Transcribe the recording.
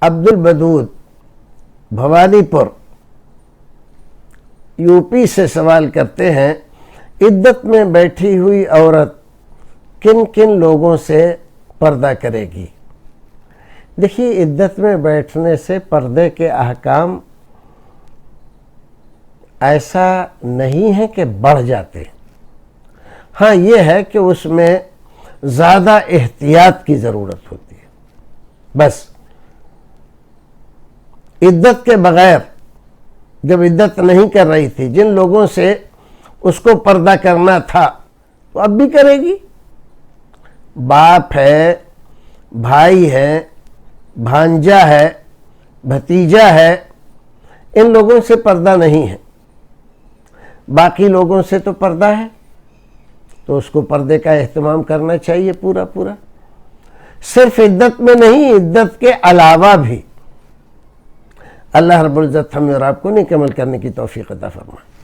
عبد الودود بھوانی پور U P سے سوال کرتے ہیں، عدت میں بیٹھی ہوئی عورت کن کن لوگوں سے پردہ کرے گی؟ دیکھیے، عدت میں بیٹھنے سے پردے کے احکام ایسا نہیں ہے کہ بڑھ جاتے، ہاں یہ ہے کہ اس میں زیادہ احتیاط کی ضرورت ہوتی ہے۔ بس عدت کے بغیر جب عدت نہیں کر رہی تھی، جن لوگوں سے اس کو پردہ کرنا تھا وہ اب بھی کرے گی۔ باپ ہے، بھائی ہے، بھانجا ہے، بھتیجا ہے، ان لوگوں سے پردہ نہیں ہے، باقی لوگوں سے تو پردہ ہے، تو اس کو پردے کا اہتمام کرنا چاہیے پورا پورا، صرف عدت میں نہیں، عدت کے علاوہ بھی۔ اللہ رب العزت ہمیں اور آپ کو نیک عمل کرنے کی توفیق عطا فرمائے۔